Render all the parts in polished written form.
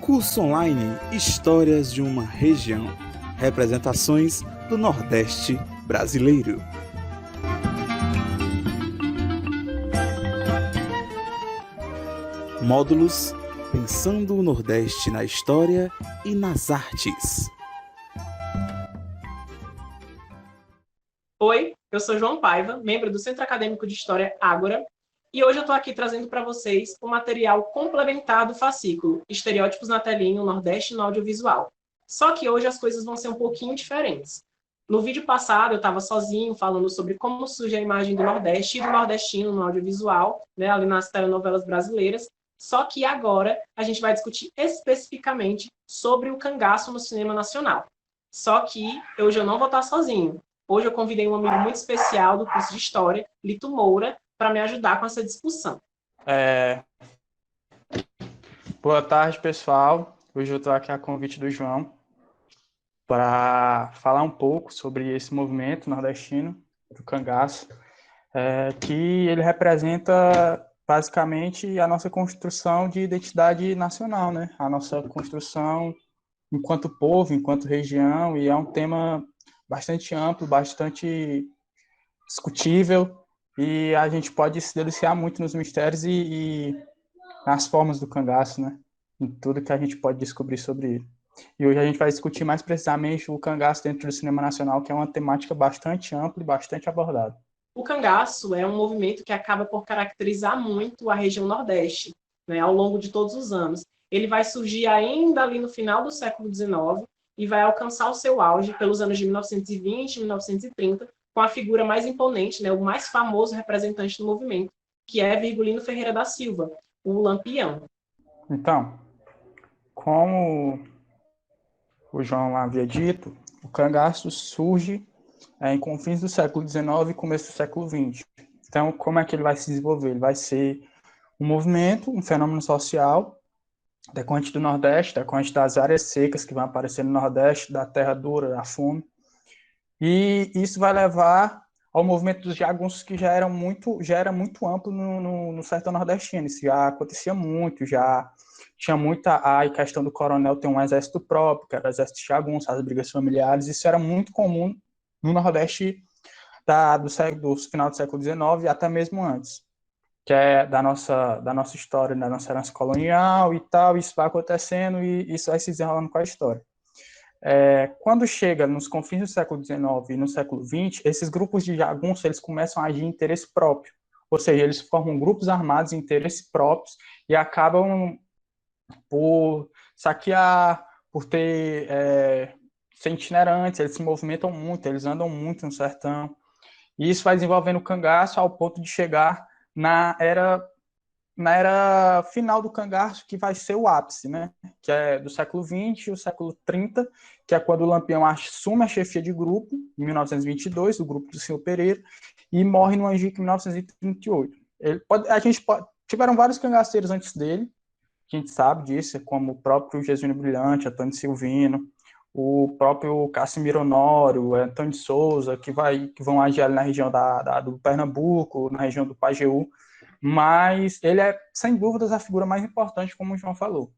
Curso online Histórias de uma Região. Representações do Nordeste brasileiro. Módulos Pensando o Nordeste na História e nas Artes. Oi, eu sou João Paiva, membro do Centro Acadêmico de História Ágora, e hoje eu estou aqui trazendo para vocês o material complementar do fascículo Estereótipos na Telinha, o Nordeste no Audiovisual. Só que hoje as coisas vão ser um pouquinho diferentes. No vídeo passado eu estava sozinho falando sobre como surge a imagem do Nordeste e do nordestino no audiovisual, né, ali nas telenovelas brasileiras. Só que agora a gente vai discutir especificamente sobre o cangaço no cinema nacional. Só que hoje eu não vou estar sozinho. Hoje eu convidei um amigo muito especial do curso de História, Lito Moura, para me ajudar com essa discussão. Boa tarde, pessoal. Hoje eu estou aqui a convite do João para falar um pouco sobre esse movimento nordestino do cangaço, que ele representa basicamente a nossa construção de identidade nacional, né? A nossa construção enquanto povo, enquanto região, e é um tema bastante amplo, bastante discutível, e a gente pode se deliciar muito nos mistérios e nas formas do cangaço, né? Em tudo que a gente pode descobrir sobre ele. E hoje a gente vai discutir mais precisamente o cangaço dentro do cinema nacional, que é uma temática bastante ampla e bastante abordada. O cangaço é um movimento que acaba por caracterizar muito a região Nordeste, né, ao longo de todos os anos. Ele vai surgir ainda ali no final do século XIX e vai alcançar o seu auge pelos anos de 1920 e 1930, com a figura mais imponente, né, o mais famoso representante do movimento, que é Virgulino Ferreira da Silva, o Lampião. Então, como o João havia dito, o cangaço surge em confins do século XIX e começo do século XX. Então, como é que ele vai se desenvolver? Ele vai ser um movimento, um fenômeno social decorrente do Nordeste, decorrente das áreas secas que vão aparecer no Nordeste, da terra dura, da fome. E isso vai levar ao movimento dos jagunços, que já era muito amplo no sertão nordestino. Isso já acontecia muito, já tinha muita a questão do coronel ter um exército próprio, que era o exército de jagunços, as brigas familiares. Isso era muito comum no Nordeste do final do século XIX e até mesmo antes, que é da nossa história, da nossa herança colonial e tal. Isso vai acontecendo e isso vai se desenrolando com a história. Quando chega nos confins do século XIX e no século XX, esses grupos de jagunços eles começam a agir em interesse próprio, ou seja, eles formam grupos armados em interesse próprios e acabam por saquear, por ser itinerantes, eles se movimentam muito, eles andam muito no sertão, e isso vai desenvolvendo o cangaço ao ponto de chegar na era final do cangaço, que vai ser o ápice, né? Que é do século XX e o século 30, que é quando o Lampião assume a chefia de grupo, em 1922, o grupo do Senhor Pereira, e morre no Angico em 1938. Tiveram vários cangaceiros antes dele, a gente sabe disso, como o próprio Jesuíno Brilhante, Antônio Silvino, o próprio Cassimiro Honório, Antônio de Souza, que vão agir ali na região do Pernambuco, na região do Pajeú, mas ele é, sem dúvidas, a figura mais importante, como o João falou.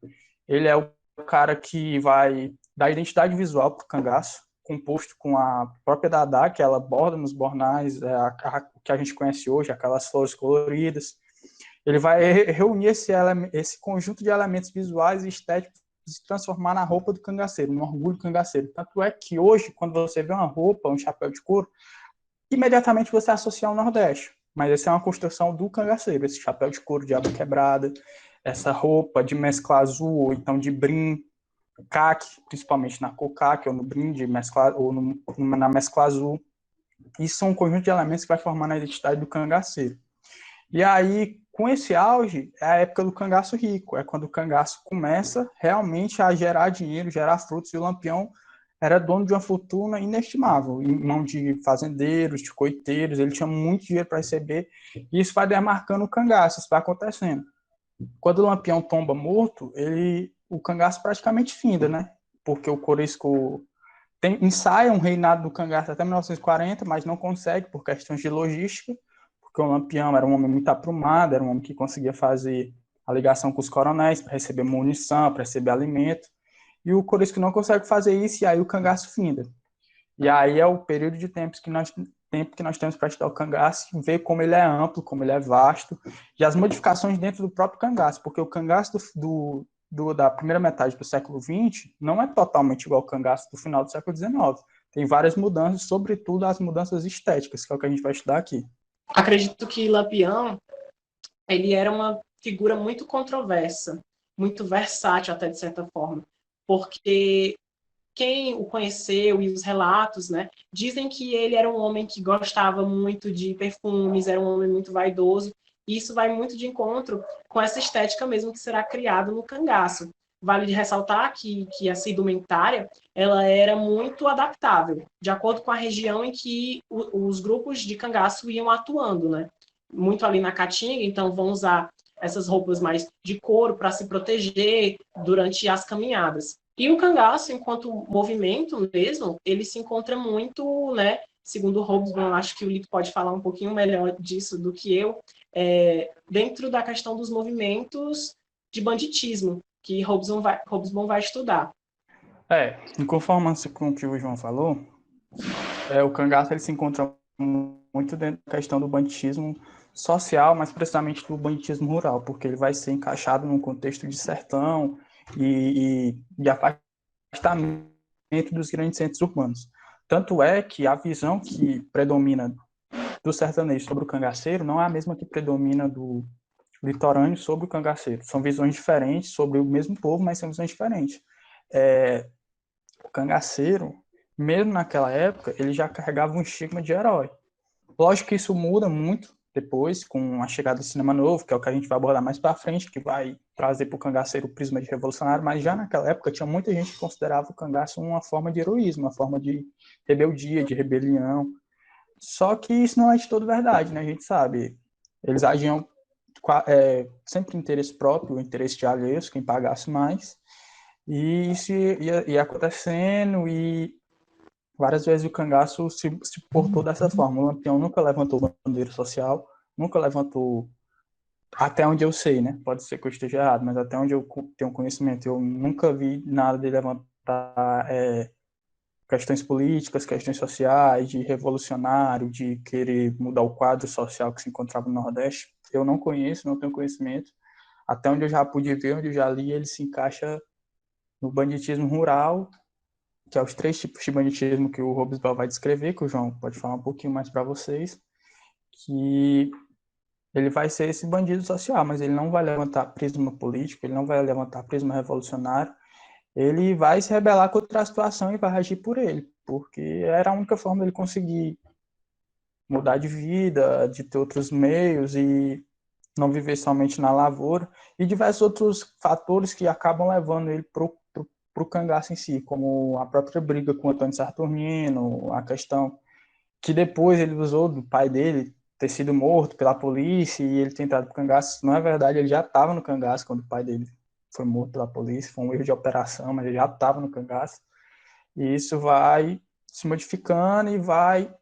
Ele é o cara que vai dar identidade visual para o cangaço, composto com a própria Dadá, que ela borda nos bornais, o que a gente conhece hoje, aquelas flores coloridas. Ele vai reunir esse conjunto de elementos visuais e estéticos e se transformar na roupa do cangaceiro, no orgulho cangaceiro. Tanto é que hoje, quando você vê uma roupa, um chapéu de couro, imediatamente você associa ao Nordeste. Mas essa é uma construção do cangaceiro, esse chapéu de couro de aba quebrada, essa roupa de mescla azul, ou então de brim, caque, principalmente na cor caque, ou no brim de mescla, ou na mescla azul. Isso são um conjunto de elementos que vai formar a identidade do cangaceiro. E aí, com esse auge, é a época do cangaço rico, é quando o cangaço começa realmente a gerar dinheiro, gerar frutos, e o Lampião era dono de uma fortuna inestimável, em mão de fazendeiros, de coiteiros, ele tinha muito dinheiro para receber, e isso vai demarcando o cangaço, isso vai acontecendo. Quando o Lampião tomba morto, o cangaço praticamente finda, né? Porque o Corisco ensaia um reinado do cangaço até 1940, mas não consegue por questões de logística, porque o Lampião era um homem muito aprumado, era um homem que conseguia fazer a ligação com os coronéis para receber munição, para receber alimento. E o Corisco não consegue fazer isso, e aí o cangaço finda. E aí é o período de tempo que nós temos para estudar o cangaço e ver como ele é amplo, como ele é vasto, e as modificações dentro do próprio cangaço, porque o cangaço da primeira metade do século XX não é totalmente igual ao cangaço do final do século XIX. Tem várias mudanças, sobretudo as mudanças estéticas, que é o que a gente vai estudar aqui. Acredito que Lampião, ele era uma figura muito controversa, muito versátil até de certa forma, porque quem o conheceu e os relatos, né, dizem que ele era um homem que gostava muito de perfumes, era um homem muito vaidoso, e isso vai muito de encontro com essa estética mesmo que será criada no cangaço. Vale de ressaltar que essa indumentária, ela era muito adaptável, de acordo com a região em que os grupos de cangaço iam atuando, né? Muito ali na Caatinga, então vão usar essas roupas mais de couro para se proteger durante as caminhadas. E o cangaço, enquanto movimento mesmo, ele se encontra muito, né, segundo o Hobsbawm, acho que o Lito pode falar um pouquinho melhor disso do que eu, dentro da questão dos movimentos de banditismo, que Hobsbawm vai estudar. Em conformância com o que o João falou, o cangaço ele se encontra muito dentro da questão do banditismo social, mas precisamente do banditismo rural, porque ele vai ser encaixado num contexto de sertão e afastamento dos grandes centros urbanos. Tanto é que a visão que predomina do sertanejo sobre o cangaceiro não é a mesma que predomina do litorâneo sobre o cangaceiro. São visões diferentes sobre o mesmo povo, mas são visões diferentes. O cangaceiro, mesmo naquela época, ele já carregava um estigma de herói. Lógico que isso muda muito depois, com a chegada do cinema novo, que é o que a gente vai abordar mais para frente, que vai trazer para o cangaceiro o prisma de revolucionário, mas já naquela época tinha muita gente que considerava o cangaço uma forma de heroísmo, uma forma de rebeldia, de rebelião. Só que isso não é de toda verdade, né? A gente sabe. Eles agiam sempre interesse próprio, interesse de alheios, quem pagasse mais. E isso ia acontecendo, e várias vezes o cangaço se portou dessa forma. O Lampião nunca levantou bandeira social, nunca levantou, até onde eu sei, né? Pode ser que eu esteja errado, mas até onde eu tenho conhecimento, eu nunca vi nada de levantar questões políticas, questões sociais, de revolucionário, de querer mudar o quadro social que se encontrava no Nordeste. Eu não conheço, não tenho conhecimento. Até onde eu já pude ver, onde eu já li, ele se encaixa no banditismo rural, que é os 3 tipos de banditismo que o Hobsbawm vai descrever, que o João pode falar um pouquinho mais para vocês, que ele vai ser esse bandido social, mas ele não vai levantar prisma político, ele não vai levantar prisma revolucionário, ele vai se rebelar contra a situação e vai agir por ele, porque era a única forma dele conseguir mudar de vida, de ter outros meios e não viver somente na lavoura, e diversos outros fatores que acabam levando ele para o cangaço em si, como a própria briga com o Antônio Saturnino, a questão que depois ele usou do pai dele ter sido morto pela polícia e ele ter entrado para o cangaço. Não é verdade, ele já estava no cangaço quando o pai dele foi morto pela polícia, foi um erro de operação, mas ele já estava no cangaço. E isso vai se modificando e vai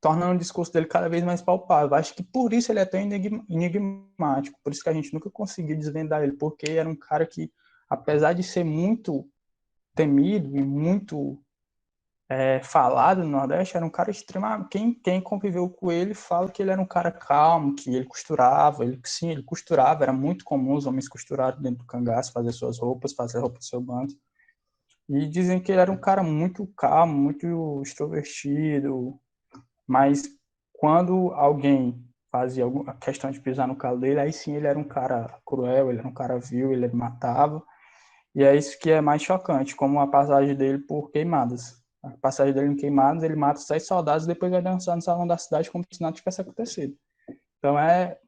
tornando o discurso dele cada vez mais palpável. Acho que por isso ele é tão enigmático, por isso que a gente nunca conseguiu desvendar ele, porque era um cara que, apesar de ser muito temido e muito falado no Nordeste, era um cara extremamente... Quem conviveu com ele fala que ele era um cara calmo, que ele costurava, ele costurava, era muito comum os homens costurarem dentro do cangaço, fazer suas roupas, fazer a roupa do seu bando. E dizem que ele era um cara muito calmo, muito extrovertido, mas quando alguém fazia a questão de pisar no calo dele, aí sim ele era um cara cruel, ele era um cara vil, ele matava. E é isso que é mais chocante, como a passagem dele por Queimadas. A passagem dele em Queimadas, ele mata 6 soldados e depois vai dançar no salão da cidade como se nada tivesse acontecido. Então é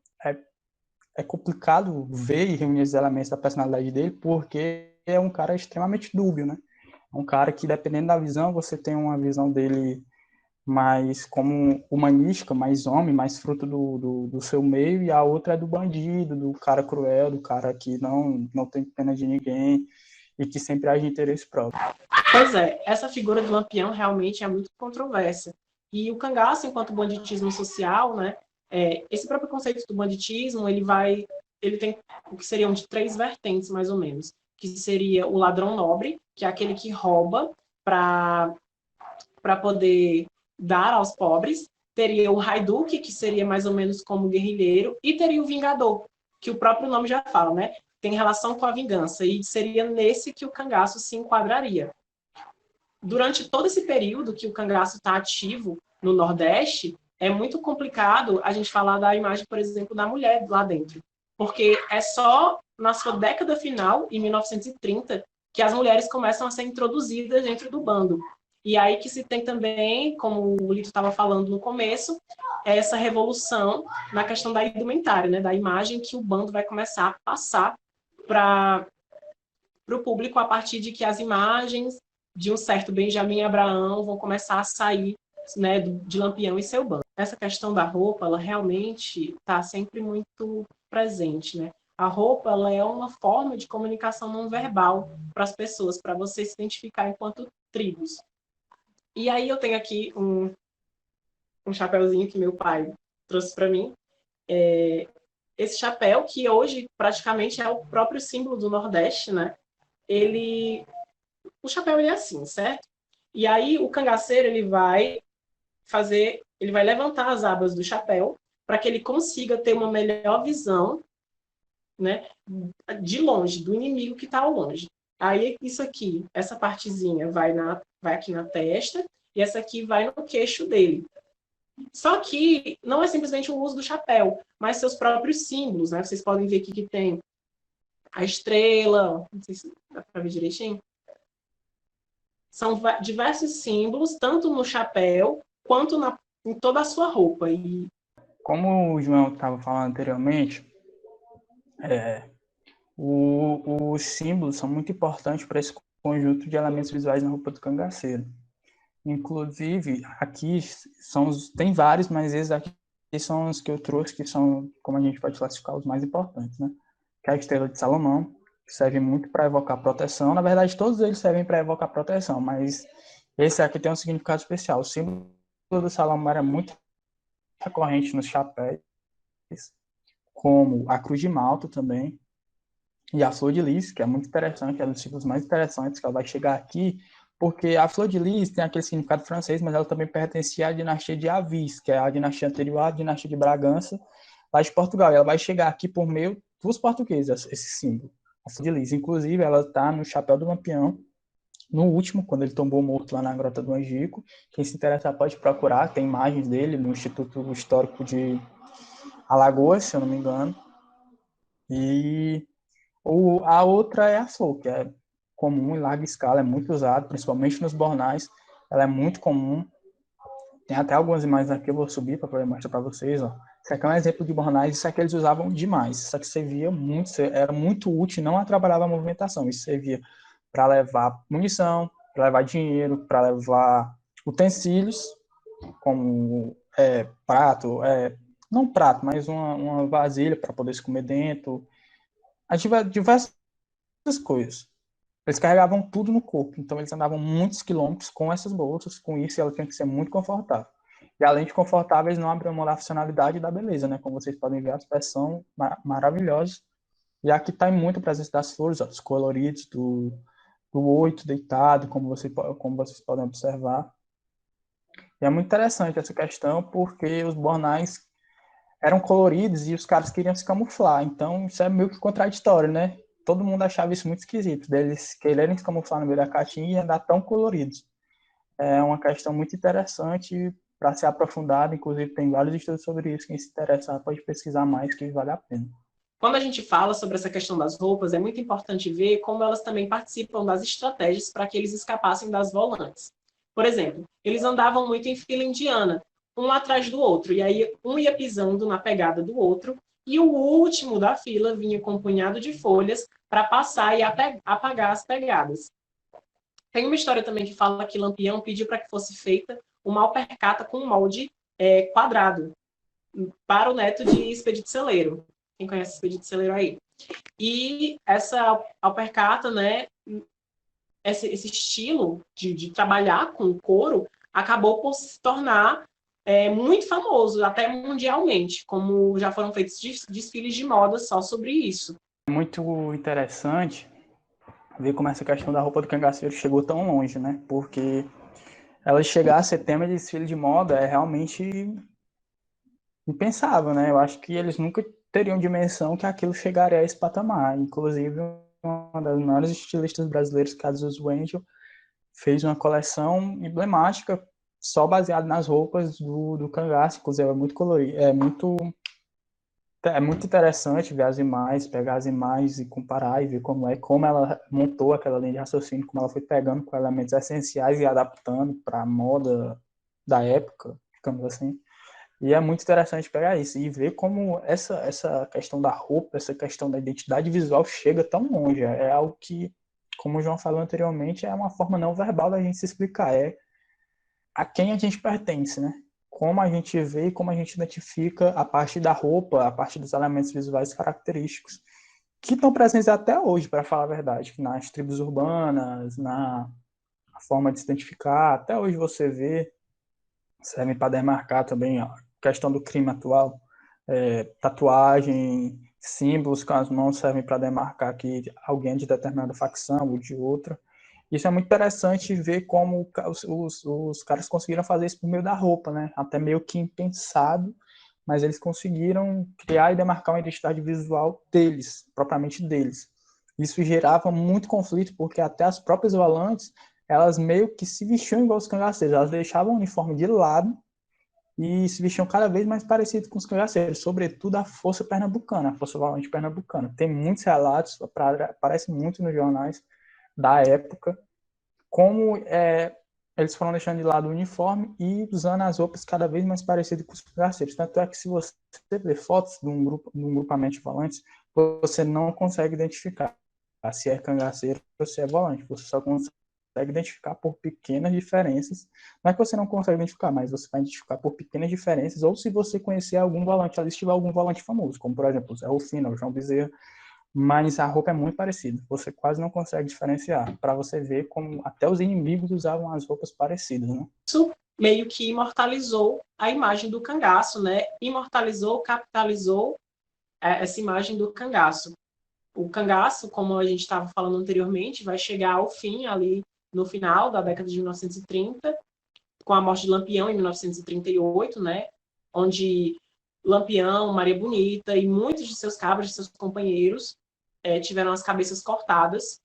complicado ver e reunir os elementos da personalidade dele, porque é um cara extremamente dúbio, né? É um cara que, dependendo da visão, você tem uma visão dele mais como humanística, mais homem, mais fruto do seu meio, e a outra é do bandido, do cara cruel, do cara que não tem pena de ninguém e que sempre age em interesse próprio. Pois é, essa figura do Lampião realmente é muito controversa. E o cangaço, enquanto banditismo social, né, esse próprio conceito do banditismo, ele vai ele tem o que seriam de 3 vertentes, mais ou menos, que seria o ladrão nobre, que é aquele que rouba para poder dar aos pobres, teria o Haiduque, que seria mais ou menos como guerrilheiro, e teria o Vingador, que o próprio nome já fala, né? Tem relação com a vingança, e seria nesse que o cangaço se enquadraria. Durante todo esse período que o cangaço está ativo no Nordeste, é muito complicado a gente falar da imagem, por exemplo, da mulher lá dentro. Porque é só na sua década final, em 1930, que as mulheres começam a ser introduzidas dentro do bando. E aí que se tem também, como o Lito estava falando no começo, essa revolução na questão da indumentária, né, da imagem que o bando vai começar a passar para o público a partir de que as imagens de um certo Benjamin Abraão vão começar a sair, né, de Lampião e seu bando. Essa questão da roupa, ela realmente está sempre muito presente, né? A roupa, ela é uma forma de comunicação não verbal para as pessoas, para você se identificar enquanto tribos. E aí eu tenho aqui um chapéuzinho que meu pai trouxe para mim. Esse chapéu, que hoje praticamente é o próprio símbolo do Nordeste, né? O chapéu ele é assim, certo? E aí o cangaceiro ele vai levantar as abas do chapéu para que ele consiga ter uma melhor visão, né, de longe, do inimigo que está ao longe. Aí isso aqui, essa partezinha vai aqui na testa e essa aqui vai no queixo dele. Só que não é simplesmente o uso do chapéu, mas seus próprios símbolos, né? Vocês podem ver aqui que tem a estrela, não sei se dá para ver direitinho. São diversos símbolos, tanto no chapéu quanto em toda a sua roupa. E como o João estava falando anteriormente, os símbolos são muito importantes para esse conjunto de elementos visuais na roupa do cangaceiro. Inclusive, aqui tem vários, mas esses aqui são os que eu trouxe, que são, como a gente pode classificar, os mais importantes, né? Que é a estrela de Salomão, que serve muito para evocar proteção. Na verdade, todos eles servem para evocar proteção, mas esse aqui tem um significado especial. O símbolo do Salomão era muito recorrente nos chapéus, como a cruz de malta também, e a flor de lis, que é muito interessante, é um dos símbolos mais interessantes, que ela vai chegar aqui, porque a flor de lis tem aquele significado francês, mas ela também pertencia à dinastia de Avis, que é a dinastia anterior à dinastia de Bragança, lá de Portugal. E ela vai chegar aqui por meio dos portugueses, esse símbolo, a flor de lis. Inclusive, ela está no chapéu do Lampião, no último, quando ele tombou morto lá na Grota do Angico. Quem se interessar pode procurar, tem imagens dele no Instituto Histórico de Alagoas, se eu não me engano. E a outra é a flor, que é comum em larga escala, é muito usada, principalmente nos bornais. Ela é muito comum. Tem até algumas imagens aqui, eu vou subir para poder mostrar para vocês. Ó. Isso aqui é um exemplo de bornais, isso aqui eles usavam demais. Isso aqui servia muito, era muito útil, não atrapalhava a movimentação. Isso servia para levar munição, para levar dinheiro, para levar utensílios, como prato, não prato, mas uma vasilha para poder se comer dentro. Diversas coisas. Eles carregavam tudo no corpo, então eles andavam muitos quilômetros com essas bolsas, com isso ela tinha que ser muito confortável. E além de confortável, eles não abriam mão da funcionalidade e da beleza, né? Como vocês podem ver, as peças são maravilhosas. E aqui está muito a presença das flores, ó, os coloridos do oito deitado, como vocês podem observar. E é muito interessante essa questão, porque os bornais eram coloridos e os caras queriam se camuflar. Então, isso é meio que contraditório, né? Todo mundo achava isso muito esquisito, deles quererem se camuflar no meio da caatinga e andar tão coloridos. É uma questão muito interessante para ser aprofundada, inclusive tem vários estudos sobre isso, quem se interessar pode pesquisar mais, que vale a pena. Quando a gente fala sobre essa questão das roupas, é muito importante ver como elas também participam das estratégias para que eles escapassem das volantes. Por exemplo, eles andavam muito em fila indiana, um atrás do outro, e aí um ia pisando na pegada do outro, e o último da fila vinha com um punhado de folhas para passar e apagar as pegadas. Tem uma história também que fala que Lampião pediu para que fosse feita uma alpercata com um molde quadrado para o neto de Expedito Celeiro. Quem conhece Expedito Celeiro aí? E essa alpercata, né, esse estilo de trabalhar com couro acabou por se tornar muito famoso, até mundialmente, como já foram feitos desfiles de moda só sobre isso. É muito interessante ver como essa questão da roupa do cangaceiro chegou tão longe, né? Porque ela chegar a ser tema de desfile de moda é realmente impensável, né? Eu acho que eles nunca teriam dimensão que aquilo chegaria a esse patamar. Inclusive, uma das maiores estilistas brasileiros, Cazuza Wendel, fez uma coleção emblemática só baseada nas roupas do cangaço. Inclusive, é muito colorido, é muito interessante ver as imagens, pegar as imagens e comparar e ver como ela montou aquela linha de raciocínio, como ela foi pegando com elementos essenciais e adaptando para a moda da época, digamos assim. E é muito interessante pegar isso e ver como essa questão da roupa, essa questão da identidade visual chega tão longe. É algo que, como o João falou anteriormente, é uma forma não verbal da gente se explicar. É a quem a gente pertence, né? Como a gente vê e como a gente identifica a parte da roupa, a parte dos elementos visuais característicos, que estão presentes até hoje, para falar a verdade, nas tribos urbanas, na forma de se identificar. Até hoje você vê, servem para demarcar também a questão do crime atual. Tatuagem, símbolos com as mãos servem para demarcar que alguém é de determinada facção ou de outra. Isso é muito interessante ver como os caras conseguiram fazer isso por meio da roupa, né? Até meio que impensado, mas eles conseguiram criar e demarcar uma identidade visual deles, propriamente deles. Isso gerava muito conflito, porque até as próprias volantes, elas meio que se vestiam igual os cangaceiros, elas deixavam o uniforme de lado e se vestiam cada vez mais parecidos com os cangaceiros, sobretudo a Força Pernambucana, a Força Valente Pernambucana. Tem muitos relatos, aparece muito nos jornais da época, como eles foram deixando de lado o uniforme e usando as roupas cada vez mais parecidas com os cangaceiros. Tanto é que se você ver fotos de um grupamento de volantes, você não consegue identificar se é cangaceiro ou se é volante. Você só consegue identificar por pequenas diferenças. Não é que você não consegue identificar, mas você vai identificar por pequenas diferenças, ou se você conhecer algum volante, ali se tiver algum volante famoso, como por exemplo o Zé Rufino, o João Bezerra, mas a roupa é muito parecida. Você quase não consegue diferenciar, para você ver como até os inimigos usavam as roupas parecidas, né? Isso meio que imortalizou a imagem do cangaço, né? Imortalizou, capitalizou essa imagem do cangaço. O cangaço, como a gente estava falando anteriormente, vai chegar ao fim ali no final da década de 1930, com a morte de Lampião em 1938, né? Onde Lampião, Maria Bonita e muitos de seus cabras, de seus companheiros, tiveram as cabeças cortadas.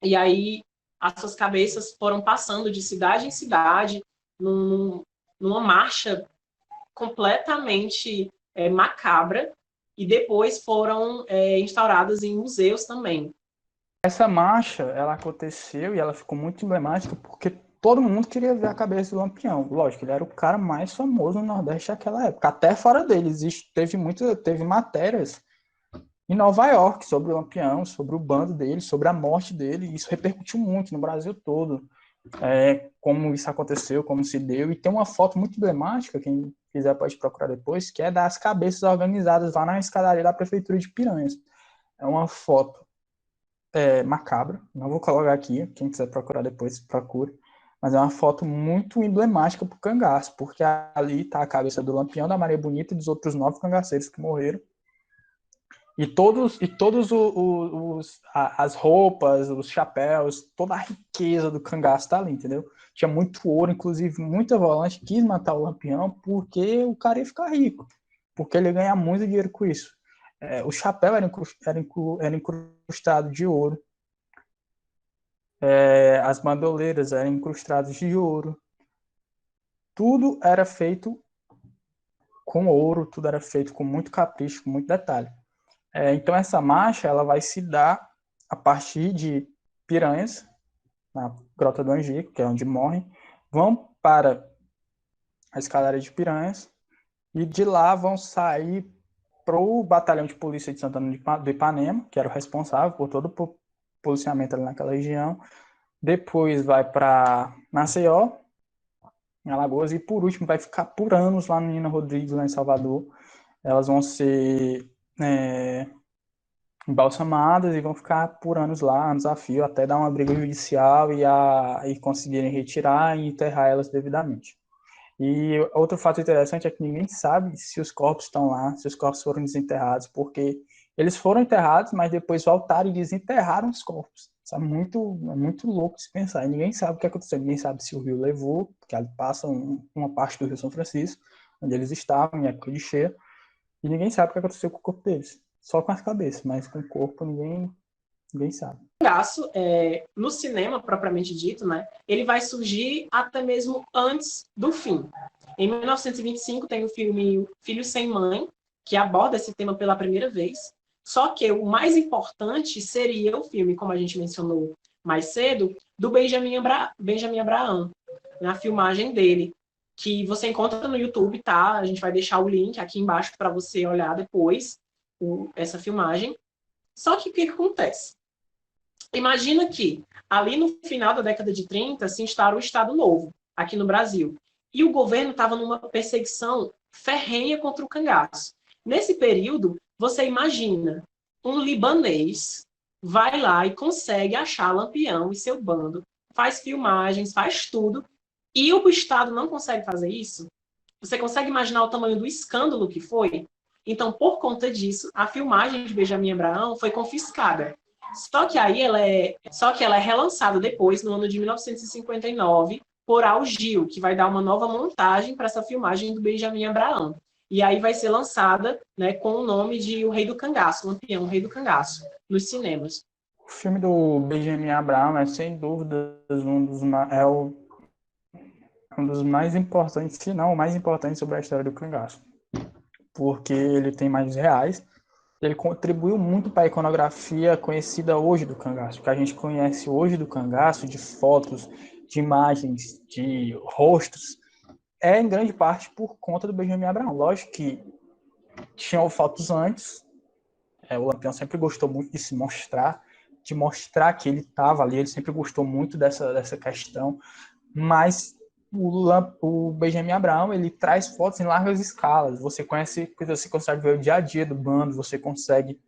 E aí as suas cabeças foram passando de cidade em cidade, numa marcha completamente macabra, e depois foram instauradas em museus também. Essa marcha, ela aconteceu e ela ficou muito emblemática porque todo mundo queria ver a cabeça do Lampião. Lógico, ele era o cara mais famoso no Nordeste naquela época. Até fora dele, teve matérias em Nova York sobre o Lampião, sobre o bando dele, sobre a morte dele. E isso repercutiu muito no Brasil todo. Como isso aconteceu, como se deu. E tem uma foto muito emblemática, quem quiser pode procurar depois, que é das cabeças organizadas lá na escadaria da Prefeitura de Piranhas. É uma foto macabra, não vou colocar aqui, quem quiser procurar depois, procure, mas é uma foto muito emblemática para o cangaço, porque ali está a cabeça do Lampião, da Maria Bonita e dos outros 9 cangaceiros que morreram, e todos as roupas, os chapéus, toda a riqueza do cangaço está ali, entendeu? Tinha muito ouro, inclusive muita volante quis matar o Lampião porque o cara ia ficar rico, porque ele ia ganhar muito dinheiro com isso. O chapéu era incrustado de ouro, as bandoleiras eram incrustadas de ouro, tudo era feito com ouro, tudo era feito com muito capricho, com muito detalhe. Então essa marcha ela vai se dar a partir de Piranhas, na Grota do Angico, que é onde morrem, vão para a escadaria de Piranhas e de lá vão sair para o Batalhão de Polícia de Santana do Ipanema, que era o responsável por todo o policiamento ali naquela região. Depois vai para Maceió, em Alagoas, e por último vai ficar por anos lá no Nina Rodrigues, lá em Salvador. Elas vão ser embalsamadas e vão ficar por anos lá, no desafio, até dar uma briga judicial e conseguirem retirar e enterrar elas devidamente. E outro fato interessante é que ninguém sabe se os corpos estão lá, se os corpos foram desenterrados, porque eles foram enterrados, mas depois voltaram e desenterraram os corpos. Isso é muito louco de se pensar. E ninguém sabe o que aconteceu. Ninguém sabe se o rio levou, porque ali passa uma parte do Rio São Francisco, onde eles estavam em época de cheia, e ninguém sabe o que aconteceu com o corpo deles. Só com as cabeças, mas com o corpo ninguém sabe. Cangaço, no cinema propriamente dito, né, ele vai surgir até mesmo antes do fim. Em 1925 tem o filme Filho Sem Mãe, que aborda esse tema pela primeira vez. Só que o mais importante seria o filme, como a gente mencionou mais cedo, do Benjamin Abraham, na filmagem dele, que você encontra no YouTube, tá? A gente vai deixar o link aqui embaixo para você olhar depois essa filmagem. Só que o que acontece? Imagina que ali no final da década de 30 se instala o Estado Novo, aqui no Brasil. E o governo estava numa perseguição ferrenha contra o cangaço. Nesse período, você imagina um libanês vai lá e consegue achar Lampião e seu bando, faz filmagens, faz tudo, e o Estado não consegue fazer isso? Você consegue imaginar o tamanho do escândalo que foi? Então, por conta disso, a filmagem de Benjamin Abraham foi confiscada. Só que ela é relançada depois, no ano de 1959, por Al Gil, que vai dar uma nova montagem para essa filmagem do Benjamin Abraham. E aí vai ser lançada, né, com o nome de O Rei do Cangaço, Lampião, o Rei do Cangaço, nos cinemas. O filme do Benjamin Abraham é, sem dúvidas, um dos mais importantes, se não o mais importante sobre a história do cangaço. Porque ele tem mais reais, ele contribuiu muito para a iconografia conhecida hoje do cangaço. O que a gente conhece hoje do cangaço, de fotos, de imagens, de rostos, é em grande parte por conta do Benjamin Abraham. Lógico que tinham fotos antes, o Lampião sempre gostou muito de mostrar que ele estava ali, ele sempre gostou muito dessa questão, mas o Benjamin Abraham, ele traz fotos em largas escalas. Você consegue ver o dia a dia do bando, você consegue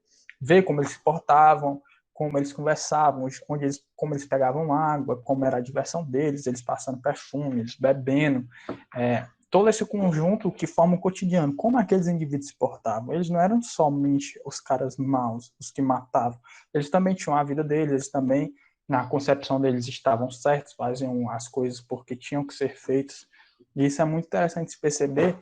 ver como eles se portavam, como eles conversavam, como eles pegavam água, como era a diversão deles, eles passando perfume, eles bebendo, todo esse conjunto que forma o cotidiano, como aqueles indivíduos se portavam. Eles não eram somente os caras maus, os que matavam, eles também tinham a vida deles, eles também, na concepção deles, estavam certos, faziam as coisas porque tinham que ser feitas. E isso é muito interessante se perceber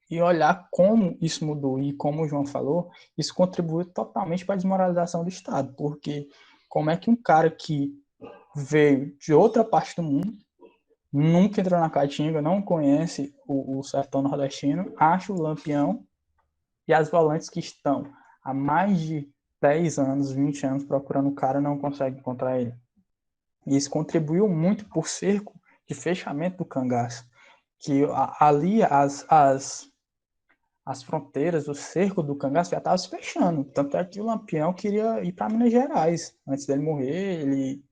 e olhar como isso mudou. E como o João falou, isso contribuiu totalmente para a desmoralização do Estado, porque como é que um cara que veio de outra parte do mundo, nunca entrou na Caatinga, não conhece o sertão nordestino, acha o Lampião e as volantes que estão há mais de 10 anos, 20 anos procurando o cara, não consegue encontrar ele. E isso contribuiu muito por cerco de fechamento do cangaço, que ali as fronteiras, o cerco do cangaço já estava se fechando. Tanto é que o Lampião queria ir para Minas Gerais. Antes dele morrer, ele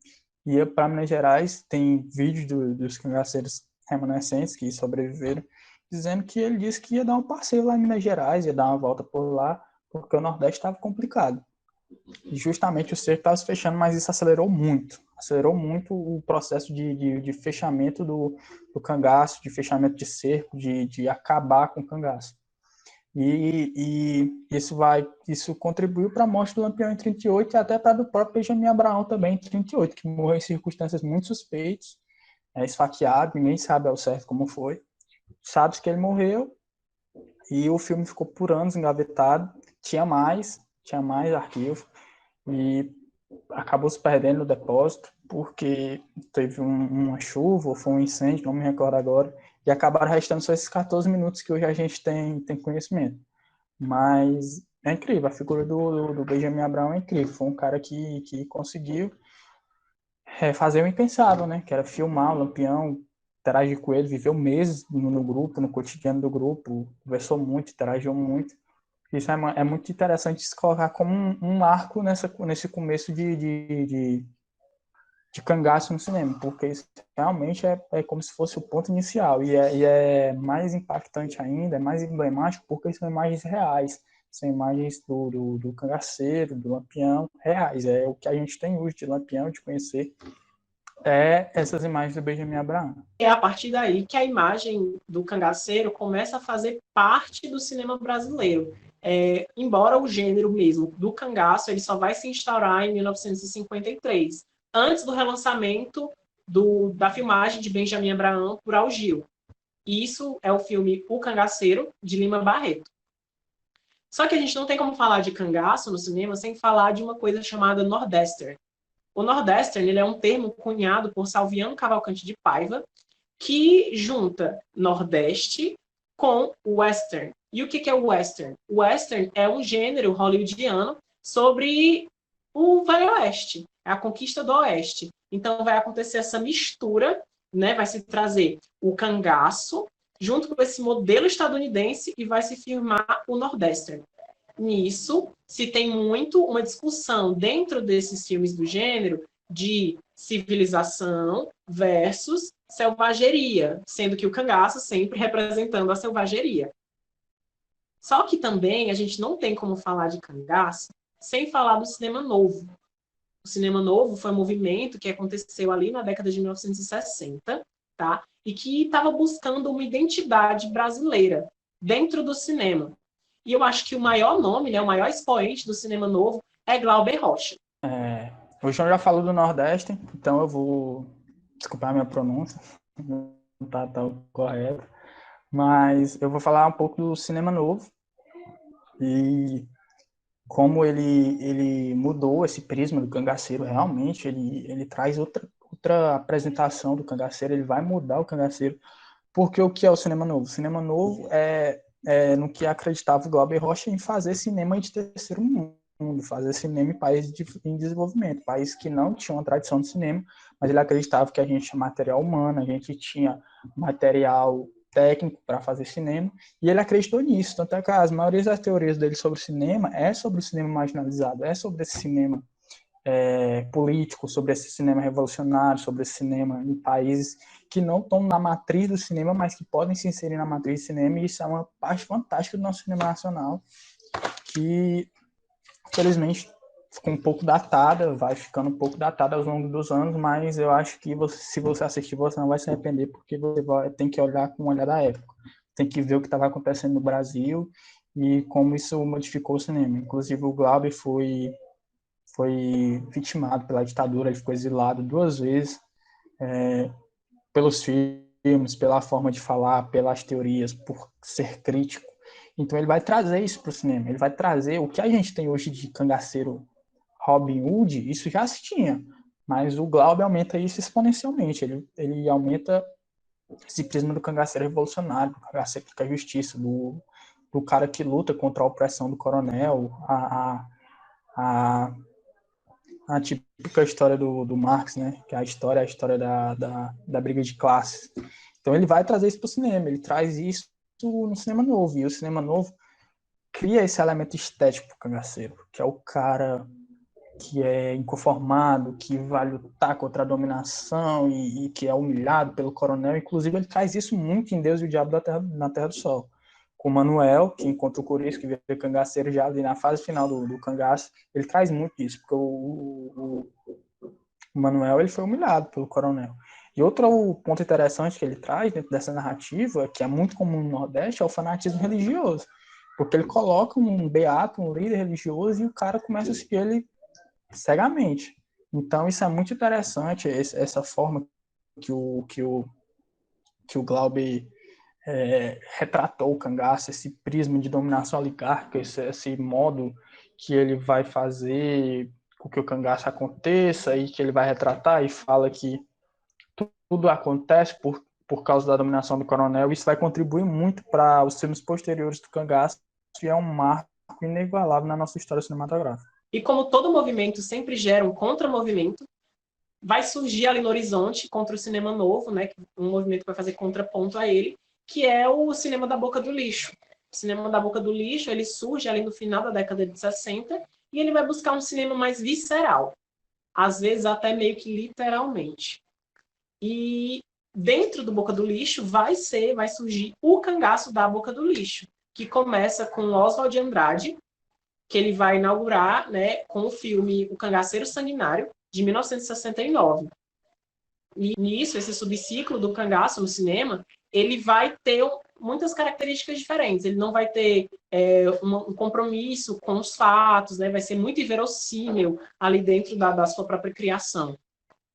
ia para Minas Gerais. Tem vídeos dos cangaceiros remanescentes que sobreviveram, dizendo que ele disse que ia dar um passeio lá em Minas Gerais, ia dar uma volta por lá, porque o Nordeste estava complicado. E justamente o cerco estava se fechando, mas isso acelerou muito o processo de fechamento do cangaço, de fechamento de cerco, de acabar com o cangaço. E isso contribuiu para a morte do Lampião em 38 e até para do próprio Benjamin Abraham também em 38, que morreu em circunstâncias muito suspeitas, esfaqueado, ninguém sabe ao certo como foi. Sabe-se que ele morreu e o filme ficou por anos engavetado, tinha mais arquivo e acabou se perdendo no depósito porque teve uma chuva ou foi um incêndio, não me recordo agora, e acabaram restando só esses 14 minutos que hoje a gente tem conhecimento. Mas é incrível, a figura do Benjamin Abraham é incrível, foi um cara que conseguiu fazer o impensável, né? Que era filmar o Lampião, interagir com ele, viveu meses no grupo, no cotidiano do grupo, conversou muito, interagiu muito. Isso é muito interessante se colocar como um marco nesse começo de cangaço no cinema, porque isso realmente é como se fosse o ponto inicial, e é mais impactante ainda, é mais emblemático, porque são imagens reais, são imagens do cangaceiro, do Lampião, reais, é o que a gente tem hoje de Lampião, de conhecer é essas imagens do Benjamin Abraham. É a partir daí que a imagem do cangaceiro começa a fazer parte do cinema brasileiro. Embora o gênero mesmo do cangaço ele só vai se instaurar em 1953, antes do relançamento da filmagem de Benjamin Abraham por Al Gil. Isso é o filme O Cangaceiro, de Lima Barreto. Só que a gente não tem como falar de cangaço no cinema sem falar de uma coisa chamada Nordestern. O Nordestern ele é um termo cunhado por Salviano Cavalcante de Paiva, que junta Nordeste com Western. E o que é o Western? O Western é um gênero hollywoodiano sobre o Velho Oeste, a conquista do Oeste. Então vai acontecer essa mistura, né? Vai se trazer o cangaço junto com esse modelo estadunidense e vai se firmar o Nordestern. Nisso, se tem muito uma discussão dentro desses filmes do gênero de civilização versus selvageria, sendo que o cangaço sempre representando a selvageria. Só que também a gente não tem como falar de cangaço sem falar do cinema novo. O cinema novo foi um movimento que aconteceu ali na década de 1960, tá? E que estava buscando uma identidade brasileira dentro do cinema. E eu acho que o maior nome, né, o maior expoente do cinema novo é Glauber Rocha. O João já falou do Nordeste, então eu vou desculpar a minha pronúncia, não está tão correto, mas eu vou falar um pouco do cinema novo e como ele mudou esse prisma do cangaceiro. Realmente, ele traz outra apresentação do cangaceiro, ele vai mudar o cangaceiro, porque o que é o cinema novo? O cinema novo é no que acreditava o Glauber Rocha em fazer cinema de terceiro mundo, fazer cinema em países em desenvolvimento, países que não tinham uma tradição de cinema, mas ele acreditava que a gente tinha material humano, a gente tinha material técnico para fazer cinema, e ele acreditou nisso, tanto é que as maiorias das teorias dele sobre o cinema é sobre o cinema marginalizado, é sobre esse cinema político, sobre esse cinema revolucionário, sobre esse cinema em países que não estão na matriz do cinema, mas que podem se inserir na matriz do cinema, e isso é uma parte fantástica do nosso cinema nacional, que, infelizmente, ficou um pouco datada, vai ficando um pouco datada ao longo dos anos, mas eu acho que se você assistir, você não vai se arrepender, porque você tem que olhar com o olhar da época, tem que ver o que estava acontecendo no Brasil e como isso modificou o cinema. Inclusive, o Glauber foi vitimado pela ditadura, ele ficou exilado 2 vezes, pelos filmes, pela forma de falar, pelas teorias, por ser crítico. Então ele vai trazer isso para o cinema, ele vai trazer o que a gente tem hoje de cangaceiro Robin Hood, isso já se tinha, mas o Glauber aumenta isso exponencialmente, ele aumenta esse prisma do cangaceiro revolucionário, do cangaceiro que quer justiça, do cara que luta contra a opressão do coronel, a típica história do Marx, né? Que é a história da briga de classes. Então ele vai trazer isso para o cinema, ele traz isso no cinema novo, e o cinema novo cria esse elemento estético para o cangaceiro, que é o cara que é inconformado, que vai lutar contra a dominação e que é humilhado pelo coronel. Inclusive ele traz isso muito em Deus e o Diabo na Terra do Sol. Com Manuel, que encontra o Curiço, que vira cangaceiro já ali na fase final do cangaço, ele traz muito isso, porque o Manuel ele foi humilhado pelo coronel. E outro ponto interessante que ele traz dentro dessa narrativa, que é muito comum no Nordeste, é o fanatismo religioso. Porque ele coloca um beato, um líder religioso, e o cara começa a seguir ele cegamente. Então isso é muito interessante, essa forma que o Glauber retratou o cangaço, esse prisma de dominação oligárquica, esse modo que ele vai fazer com que o cangaço aconteça, e que ele vai retratar e fala que tudo acontece por causa da dominação do coronel. Isso vai contribuir muito para os filmes posteriores do cangaço, e é um marco inigualável na nossa história cinematográfica. E como todo movimento sempre gera um contra-movimento, vai surgir ali no horizonte contra o cinema novo, né, um movimento que vai fazer contraponto a ele, que é o cinema da boca do lixo. O cinema da boca do lixo, ele surge ali no final da década de 60 e ele vai buscar um cinema mais visceral, às vezes até meio que literalmente. E dentro do Boca do Lixo vai surgir o cangaço da Boca do Lixo, que começa com Oswald de Andrade, que ele vai inaugurar, né, com o filme O Cangaceiro Sanguinário, de 1969. E nisso, esse subciclo do cangaço no cinema, ele vai ter muitas características diferentes. Ele não vai ter um compromisso com os fatos, né? Vai ser muito inverossímil ali dentro da sua própria criação.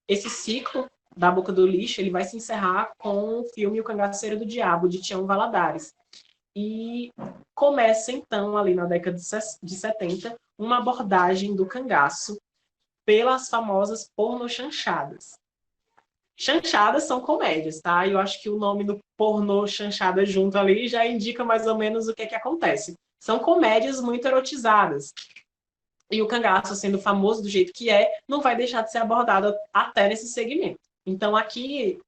Esse ciclo da Boca do Lixo, ele vai se encerrar com o filme O Cangaceiro do Diabo, de Tião Valadares. E começa, então, ali na década de 70, uma abordagem do cangaço pelas famosas pornochanchadas. Chanchadas são comédias, tá? E eu acho que o nome do pornô chanchada junto ali já indica mais ou menos o que é que acontece. São comédias muito erotizadas. E o cangaço, sendo famoso do jeito que é, não vai deixar de ser abordado até nesse segmento. Então, aqui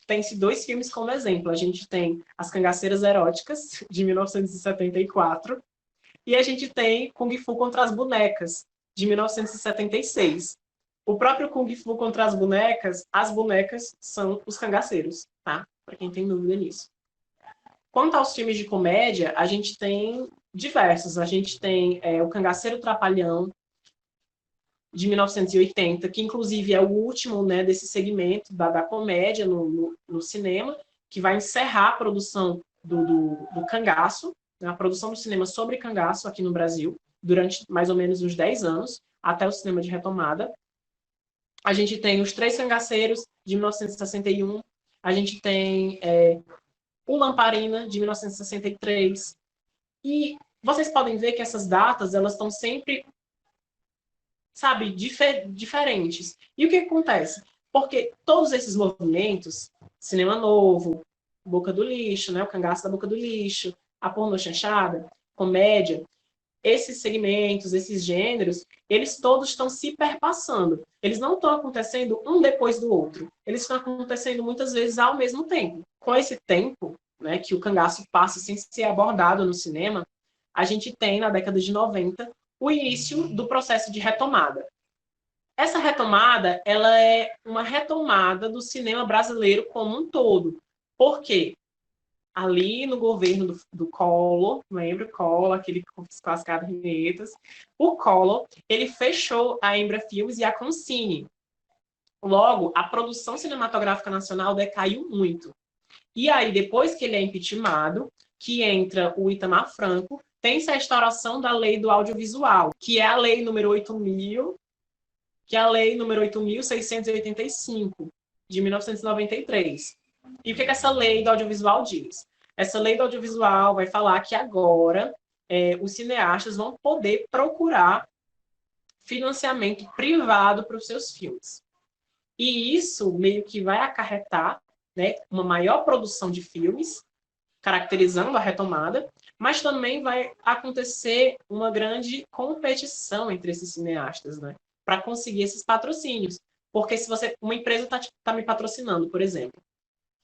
tem-se 2 filmes como exemplo. A gente tem As Cangaceiras Eróticas, de 1974, e a gente tem Kung Fu contra as Bonecas, de 1976. O próprio Kung Fu contra as bonecas são os cangaceiros, tá? Para quem tem dúvida nisso. Quanto aos filmes de comédia, a gente tem diversos. A gente tem O Cangaceiro Trapalhão, de 1980, que inclusive é o último, né, desse segmento da comédia no cinema, que vai encerrar a produção do cangaço, né, a produção do cinema sobre cangaço aqui no Brasil, durante mais ou menos uns 10 anos, até o cinema de retomada. A gente tem Os Três Cangaceiros, de 1961. A gente tem O Lamparina, de 1963. E vocês podem ver que essas datas, elas estão sempre, sabe, diferentes. E o que acontece? Porque todos esses movimentos, Cinema Novo, Boca do Lixo, né, o Cangaço da Boca do Lixo, a pornô chanchada, comédia, esses segmentos, esses gêneros, eles todos estão se perpassando. Eles não estão acontecendo um depois do outro. Eles estão acontecendo muitas vezes ao mesmo tempo. Com esse tempo, né, que o cangaço passa sem ser abordado no cinema, a gente tem, na década de 90, o início do processo de retomada. Essa retomada, ela é uma retomada do cinema brasileiro como um todo. Por quê? Ali no governo do Collor, lembra? Collor, aquele que confiscou as cadernetas. O Collor, ele fechou a Embra Filmes e a Concine. Logo, a produção cinematográfica nacional decaiu muito. E aí, depois que ele é impeachmentado, que entra o Itamar Franco, tem-se a instauração da lei do audiovisual, que é a lei número 8.000, que é a lei número 8.685, de 1993. E o que essa lei do audiovisual diz? Essa lei do audiovisual vai falar que agora os cineastas vão poder procurar financiamento privado para os seus filmes. E isso meio que vai acarretar, né, uma maior produção de filmes, caracterizando a retomada, mas também vai acontecer uma grande competição entre esses cineastas, né, para conseguir esses patrocínios. Porque se uma empresa está me patrocinando, por exemplo,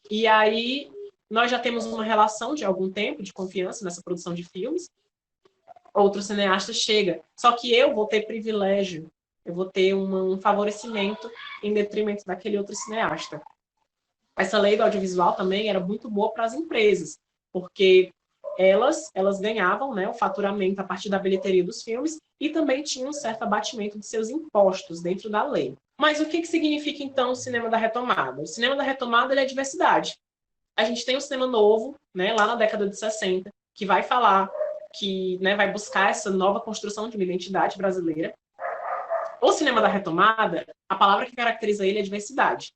e aí nós já temos uma relação de algum tempo de confiança nessa produção de filmes, outro cineasta chega, só que eu vou ter privilégio, eu vou ter um favorecimento em detrimento daquele outro cineasta. Essa lei do audiovisual também era muito boa para as empresas, porque elas ganhavam, né, o faturamento a partir da bilheteria dos filmes e também tinham um certo abatimento de seus impostos dentro da lei. Mas o que significa, então, o cinema da retomada? O cinema da retomada ele é diversidade. A gente tem um cinema novo, né, lá na década de 60, que vai falar, que, né, vai buscar essa nova construção de uma identidade brasileira. O cinema da retomada, a palavra que caracteriza ele é diversidade.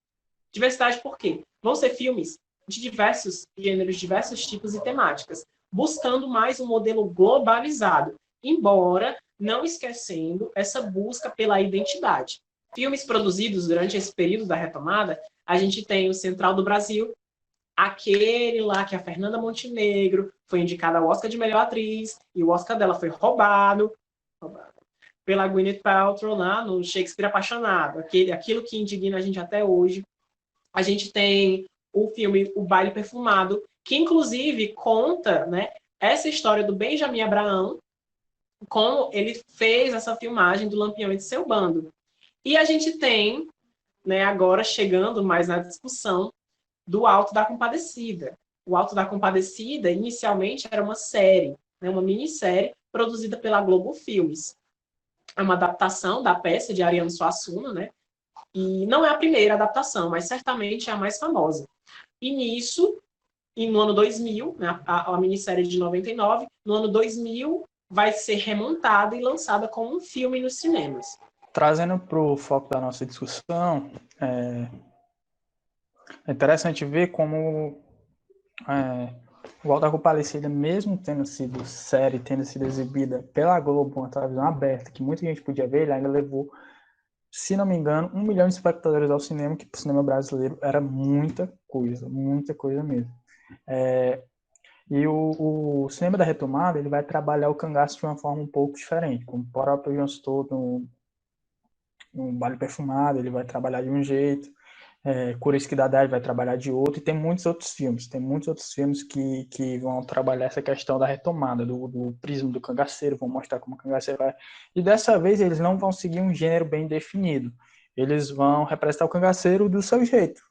Diversidade por quê? Vão ser filmes de diversos gêneros, diversos tipos e temáticas, buscando mais um modelo globalizado, embora não esquecendo essa busca pela identidade. Filmes produzidos durante esse período da retomada, a gente tem o Central do Brasil, aquele lá que a Fernanda Montenegro foi indicada ao Oscar de melhor atriz, e o Oscar dela foi roubado pela Gwyneth Paltrow lá no Shakespeare Apaixonado, aquilo que indigna a gente até hoje. A gente tem o filme O Baile Perfumado, que inclusive conta, né, essa história do Benjamin Abraão, como ele fez essa filmagem do Lampião e de seu bando. E a gente tem, né, agora chegando mais na discussão, do Alto da Compadecida. O Alto da Compadecida, inicialmente, era uma série, né, uma minissérie produzida pela Globo Filmes. É uma adaptação da peça de Ariano Suassuna, né, E não é a primeira adaptação, mas certamente é a mais famosa. E nisso, e no ano 2000, né, a minissérie de 99, no ano 2000 vai ser remontada e lançada como um filme nos cinemas. Trazendo para o foco da nossa discussão, é interessante ver como o Auto da Compadecida, mesmo tendo sido série, tendo sido exibida pela Globo, uma televisão aberta, que muita gente podia ver, ele ainda levou, se não me engano, 1 milhão de espectadores ao cinema, que para o cinema brasileiro era muita coisa mesmo. E o cinema da retomada, ele vai trabalhar o cangaço de uma forma um pouco diferente. Como o próprio João citou no Baile Perfumado, ele vai trabalhar de um jeito, Cura que Dadá vai trabalhar de outro, e tem muitos outros filmes que vão trabalhar essa questão da retomada, do prisma do cangaceiro, vão mostrar como o cangaceiro vai... E dessa vez eles não vão seguir um gênero bem definido, eles vão representar o cangaceiro do seu jeito,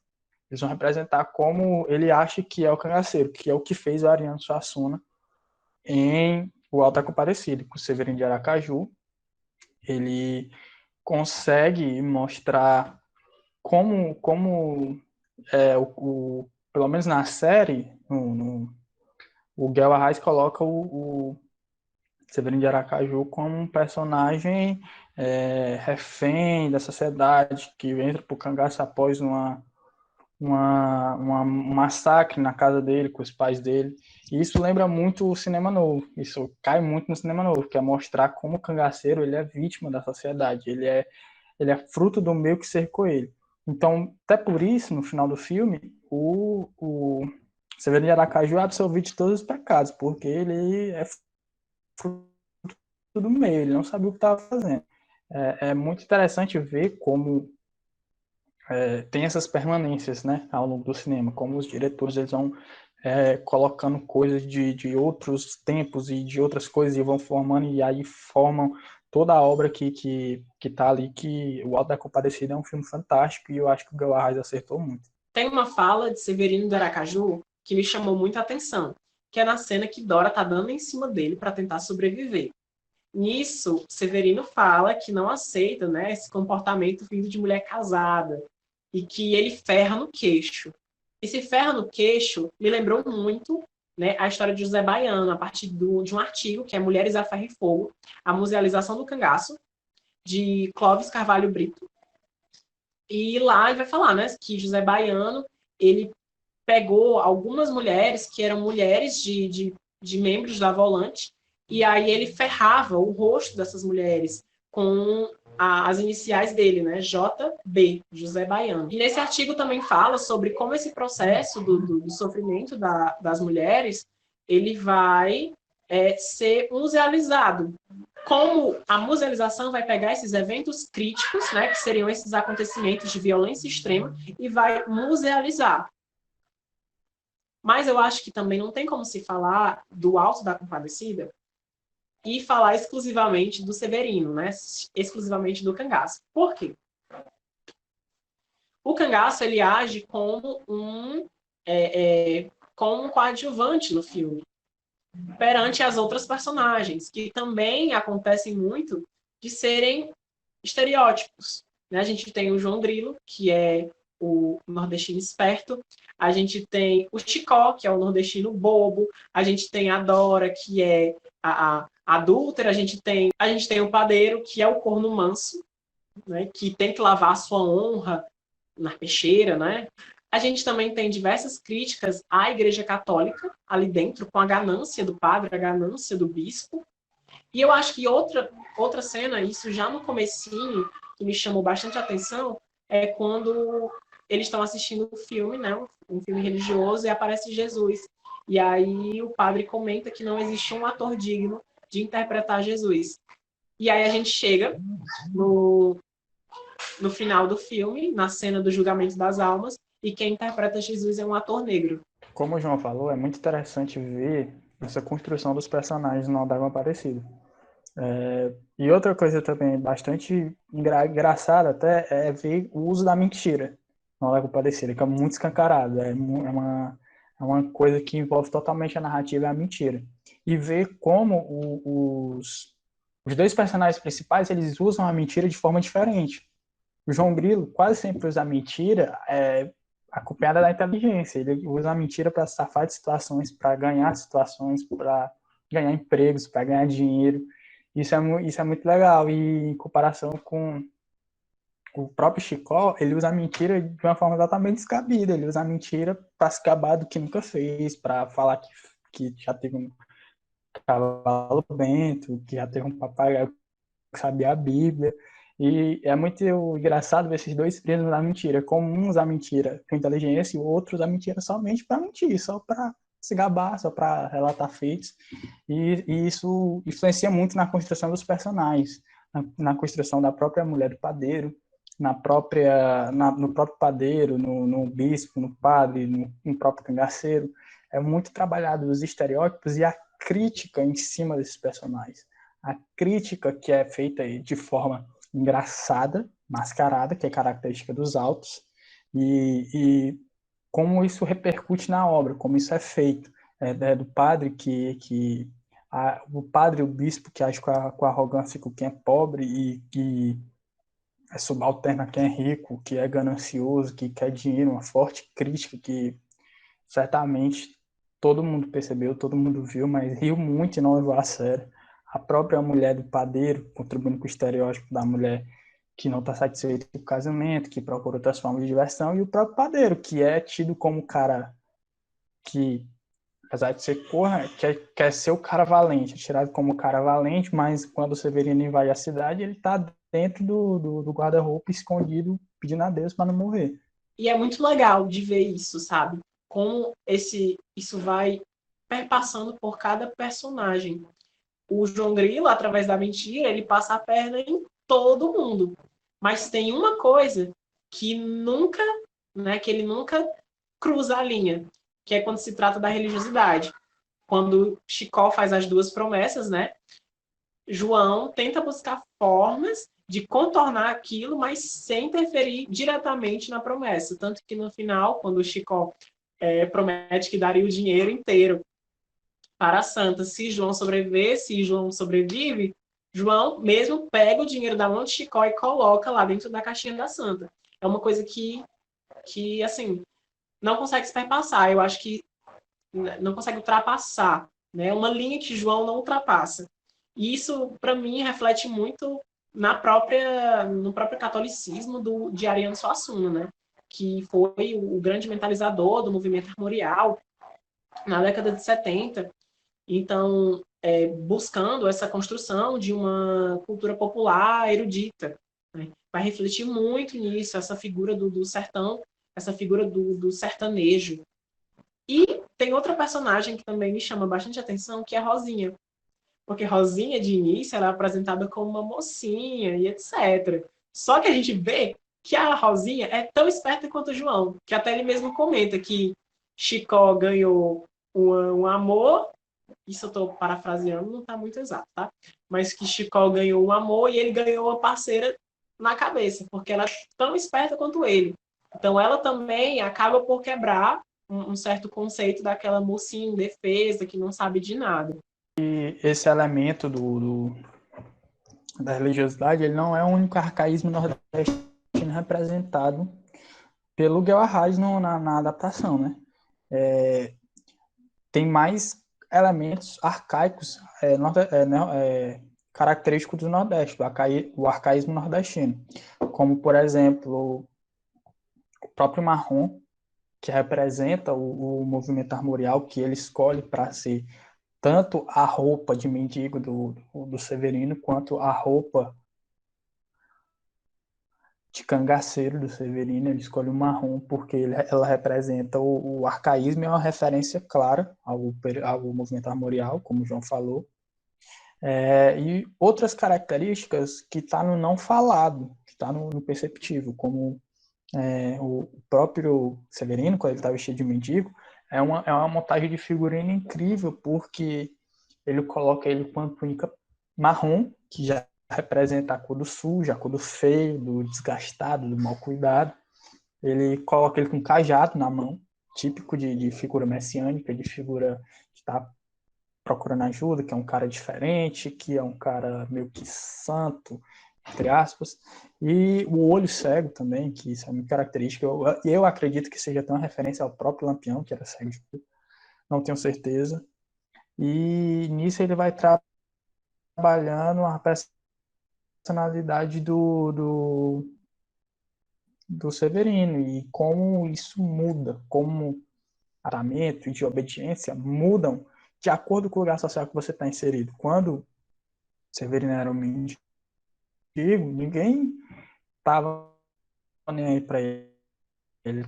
eles vão representar como ele acha que é o cangaceiro, que é o que fez o Ariano Suassuna em O Auto da Compadecida, com o Severino de Aracaju. Ele consegue mostrar como pelo menos na série, o Guel Arraes coloca o Severino de Aracaju como um personagem refém da sociedade, que entra pro cangaço após um massacre na casa dele, com os pais dele. E isso lembra muito o Cinema Novo. Isso cai muito no Cinema Novo, que é mostrar como o cangaceiro ele é vítima da sociedade, ele é fruto do meio que cercou ele. Então, até por isso, no final do filme, o Severino de Aracaju é absolvido de todos os pecados, porque ele é fruto do meio, ele não sabia o que estava fazendo. É muito interessante ver como tem essas permanências, né, ao longo do cinema, como os diretores eles vão colocando coisas de outros tempos e de outras coisas e vão formando, e aí formam toda a obra que tá ali, que o Auto da Compadecida é um filme fantástico, e eu acho que o Guel Arraes acertou muito. Tem uma fala de Severino de Aracaju que me chamou muita atenção, que é na cena que Dora tá dando em cima dele para tentar sobreviver. Nisso, Severino fala que não aceita, né, esse comportamento vindo de mulher casada e que ele ferra no queixo. Esse ferra no queixo me lembrou muito, né, a história de José Baiano, a partir de um artigo que é Mulheres a Ferro e Fogo, a musealização do cangaço, de Clóvis Carvalho Brito. E lá ele vai falar, né, que José Baiano ele pegou algumas mulheres que eram mulheres de membros da Volante, e aí ele ferrava o rosto dessas mulheres com as iniciais dele, né? JB, José Baiano. E nesse artigo também fala sobre como esse processo do sofrimento das mulheres ele vai ser musealizado. Como a musealização vai pegar esses eventos críticos, né, que seriam esses acontecimentos de violência extrema, e vai musealizar. Mas eu acho que também não tem como se falar do Auto da Compadecida e falar exclusivamente do Severino, né? Exclusivamente do cangaço. Por quê? O cangaço ele age como como um coadjuvante no filme, perante as outras personagens, que também acontecem muito de serem estereótipos. Né? A gente tem o João Grilo, que é o nordestino esperto, a gente tem o Chicó, que é o nordestino bobo, a gente tem a Dora, que é a adúltera, a gente tem o padeiro, que é o corno manso, né? Que tem que lavar a sua honra na peixeira, né? A gente também tem diversas críticas à Igreja Católica ali dentro, com a ganância do padre, a ganância do bispo. E eu acho que outra cena, isso já no comecinho, que me chamou bastante atenção, é quando eles estão assistindo um filme, né, um filme religioso, e aparece Jesus. E aí o padre comenta que não existe um ator digno de interpretar Jesus. E aí a gente chega no final do filme, na cena do julgamento das almas, e quem interpreta Jesus é um ator negro. Como o João falou, é muito interessante ver essa construção dos personagens no Auto da Compadecida. E outra coisa também bastante engraçada até é ver o uso da mentira no Auto da Compadecida, que é muito escancarado. É uma coisa que envolve totalmente a narrativa e a mentira. E ver como os dois personagens principais eles usam a mentira de forma diferente. O João Grilo quase sempre usa a mentira acompanhada da inteligência. Ele usa a mentira para safar de situações, para ganhar empregos, para ganhar dinheiro. Isso é muito legal. E em comparação com o próprio Chicó, ele usa a mentira de uma forma exatamente descabida. Ele usa a mentira para se gabar do que nunca fez, para falar que já teve um cavalo bento, que já teve um papagaio que sabia a Bíblia. E é muito engraçado ver esses dois primos usar mentira. Como um usa a mentira com inteligência e o outro usa a mentira somente para mentir, só para se gabar, só para relatar feitos. E isso influencia muito na construção dos personagens, na construção da própria mulher do padeiro, no próprio padeiro, no bispo, no padre, no próprio cangaceiro. É muito trabalhado os estereótipos e a crítica em cima desses personagens. A crítica que é feita de forma engraçada, mascarada, que é característica dos autos, e como isso repercute na obra, como isso é feito. Do padre o padre e o bispo que age com arrogância com quem é pobre e é subalterno a quem é rico, que é ganancioso, que quer dinheiro, uma forte crítica que certamente todo mundo percebeu, todo mundo viu, mas riu muito e não levou a sério. A própria mulher do padeiro, contribuindo com o estereótipo da mulher que não está satisfeita com o casamento, que procura outras formas de diversão, e o próprio padeiro, que é tido como o cara que, apesar de ser corra, quer ser o cara valente, é tirado como o cara valente, mas quando o Severino invade a cidade, ele está dentro do guarda-roupa, escondido, pedindo a Deus para não morrer. E é muito legal de ver isso, sabe? Como isso vai perpassando por cada personagem. O João Grilo, através da mentira, ele passa a perna em todo mundo. Mas tem uma coisa que nunca, né, que ele nunca cruza a linha, que é quando se trata da religiosidade. Quando Chicó faz as duas promessas, né? João tenta buscar formas de contornar aquilo, mas sem interferir diretamente na promessa. Tanto que no final, quando o Chicó promete que daria o dinheiro inteiro para a santa, se João sobreviver, se João sobrevive, João mesmo pega o dinheiro da mão de Chicó e coloca lá dentro da caixinha da santa. É uma coisa que assim, não consegue se perpassar. Eu acho que não consegue ultrapassar, né? Uma linha que João não ultrapassa. E isso, para mim, reflete muito no próprio catolicismo de Ariano Suassuna, né? Que foi o grande mentalizador do movimento armorial na década de 70. Então, buscando essa construção de uma cultura popular erudita, né? Vai refletir muito nisso, essa figura do sertão, essa figura do sertanejo. E tem outra personagem que também me chama bastante atenção, que é Rosinha. Porque Rosinha, de início, ela é apresentada como uma mocinha e etc. Só que a gente vê que a Rosinha é tão esperta quanto o João, que até ele mesmo comenta que Chicó ganhou um amor, isso eu estou parafraseando, não está muito exato, tá? Mas que Chicó ganhou um amor e ele ganhou uma parceira na cabeça, porque ela é tão esperta quanto ele. Então ela também acaba por quebrar um certo conceito daquela mocinha indefesa que não sabe de nada. E esse elemento da religiosidade, ele não é o único arcaísmo nordestino representado pelo Guel Arraes na adaptação, né? Tem mais elementos arcaicos característicos do Nordeste, o arcaísmo nordestino, como, por exemplo, o próprio marrom, que representa o movimento armorial que ele escolhe para ser tanto a roupa de mendigo do Severino, quanto a roupa de cangaceiro do Severino. Ele escolhe o marrom porque ela representa o arcaísmo e é uma referência clara ao movimento armorial, como o João falou. E outras características que está no não falado, que está no perceptivo, como o próprio Severino, quando ele está vestido de mendigo, é uma montagem de figurino incrível, porque ele coloca ele com a túnica marrom, que já representa a cor do sujo, a cor do feio, do desgastado, do mal cuidado. Ele coloca ele com um cajado na mão, típico de figura messiânica, de figura que está procurando ajuda, que é um cara diferente, que é um cara meio que santo, entre aspas, e o olho cego também, que isso é muito característico. Eu acredito que seja até uma referência ao próprio Lampião, que era cego, não tenho certeza. E nisso ele vai trabalhando a personalidade do Severino e como isso muda, como tratamento e de obediência mudam de acordo com o lugar social que você está inserido. Quando Severino era um mendigo, ninguém estava nem aí para ele.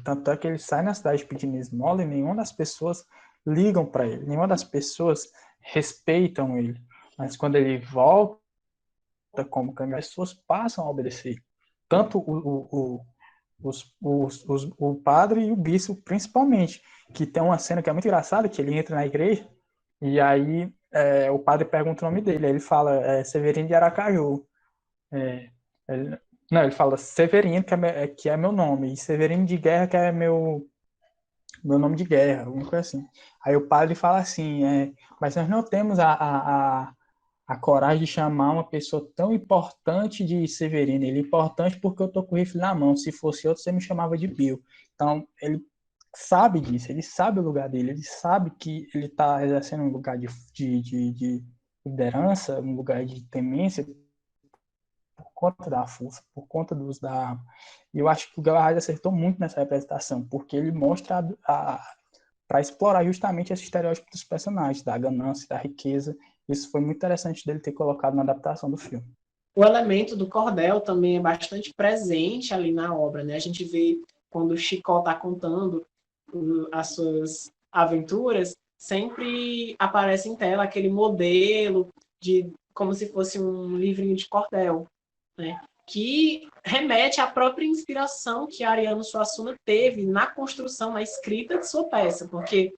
Tanto é que ele sai na cidade pedindo esmola e nenhuma das pessoas ligam para ele, nenhuma das pessoas respeitam ele. Mas quando ele volta como cangaceiro, as pessoas passam a obedecer. Tanto o padre e o bispo, principalmente, que tem uma cena que é muito engraçada, que ele entra na igreja e aí o padre pergunta o nome dele, aí ele fala Severino de Aracaju. Não, ele fala Severino, que é meu nome, e Severino de Guerra, que é meu nome de guerra, alguma coisa assim. Aí o padre fala assim, mas nós não temos a coragem de chamar uma pessoa tão importante de Severino. Ele é importante porque eu tô com o rifle na mão. Se fosse outro, você me chamava de Bill. Então, ele sabe disso, ele sabe o lugar dele, ele sabe que ele está exercendo um lugar de liderança, um lugar de temência por conta da força, por conta do uso da arma. E eu acho que o Galahad acertou muito nessa representação, porque ele mostra para explorar justamente esse estereótipo dos personagens, da ganância, da riqueza. Isso foi muito interessante dele ter colocado na adaptação do filme. O elemento do cordel também é bastante presente ali na obra, né? A gente vê quando o Chicó está contando as suas aventuras, sempre aparece em tela aquele modelo de como se fosse um livrinho de cordel, né? Que remete à própria inspiração que Ariano Suassuna teve na construção, na escrita de sua peça, porque